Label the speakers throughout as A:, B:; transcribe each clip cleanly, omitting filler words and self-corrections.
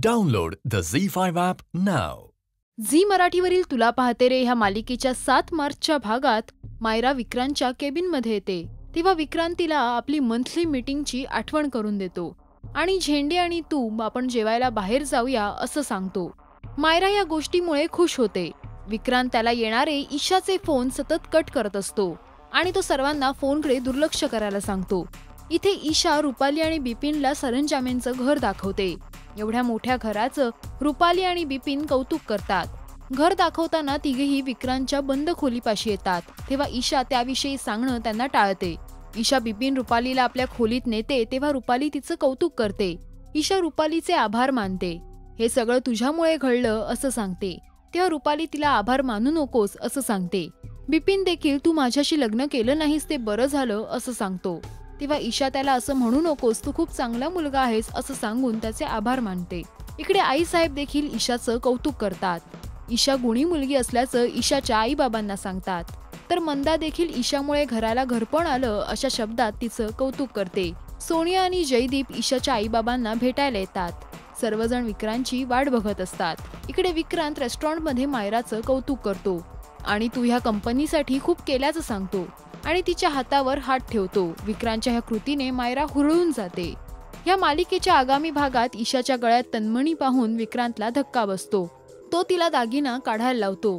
A: Download the ZEE5 app now.
B: ZEE मराठीवरील तुला पाहते रे ह्या मालिकेच्या 7 मार्चच्या भागात मायरा विक्रांतच्या केबिनमध्ये येते तेव्हा विक्रांत तिला आपली मंथली मीटिंगची आठवण करून देतो आणि झेंडे आणि तू आपण जेवायला बाहेर जाऊया असं सांगतो. मायरा या गोष्टीमुळे खुश होते. विक्रांत त्याला येणारे ईशाचे फोन सतत कट करत असतो आणि तो सर्वांना फोनकडे दुर्लक्ष करायला सांगतो. इथे ईशा रुपाली आणि बिपिनला सरंजामेंचं घर दाखवते. एवढ्या मोठ्या घराचं रुपाली आणि बिपिन कौतुक करतात. घर दाखवताना तिघेही विक्रांतच्या बंद खोलीपाशी येतात तेव्हा ईशा त्याविषयी सांगणं त्यांना टाळते. ईशा बिपिन रुपालीला आपल्या खोलीत नेते तेव्हा रुपाली तिचं कौतुक करते. ईशा रुपालीचे आभार मानते. हे सगळं तुझ्यामुळे घडलं असं सांगते तेव्हा रुपाली तिला आभार मानू नकोस असं सांगते. बिपिन देखील तू माझ्याशी लग्न केलं नाहीस ते बरं झालं असं सांगतो तेव्हा ईशा त्याला असं म्हणू नकोस तू खूप चांगला मुलगा आहेस असं सांगून त्याचे आभार मानते. इकडे आईसाहेब देखील ईशाचं कौतुक करतात. ईशा गुणी मुलगी असल्याचं ईशाच्या आईबाबांना सांगतात. तर मंदा देखील ईशामुळे घराला घरपण आलं अशा शब्दात तिचं कौतुक करते. सोनिया आणि जयदीप ईशाच्या आईबाबांना भेटायला येतात. सर्वजण विक्रांतची वाट बघत असतात. इकडे विक्रांत रेस्टॉरंटमध्ये मायराचं कौतुक करतो आणि तू ह्या कंपनीसाठी खूप केल्याचं सांगतो आणि तिच्या हातावर हात ठेवतो. विक्रांतच्या ह्या कृतीने मायरा हुरळून जाते. या मालिकेच्या आगामी भागात ईशाच्या गळ्यात तन्मणी पाहून विक्रांतला धक्का बसतो. तो तिला दागिना काढायला लावतो.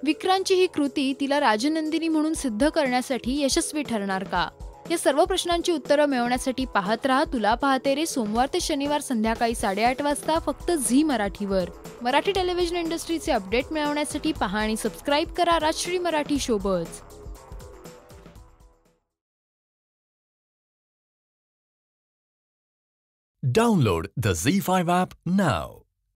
B: विक्रांतची ही कृती तिला राजनंदिनी म्हणून सिद्ध करण्यासाठी यशस्वी ठरणार का? या सर्व प्रश्नांची उत्तरं मिळवण्यासाठी पाहत राहा तुला पाहते रे सोमवार ते शनिवार संध्याकाळी 8:30 वाजता फक्त झी मराठीवर. मराठी टेलिव्हिजन इंडस्ट्रीचे अपडेट मिळवण्यासाठी पहा आणि सबस्क्राईब करा Rajshri Marathi ShowBuzz.
A: Download the ZEE5 app now.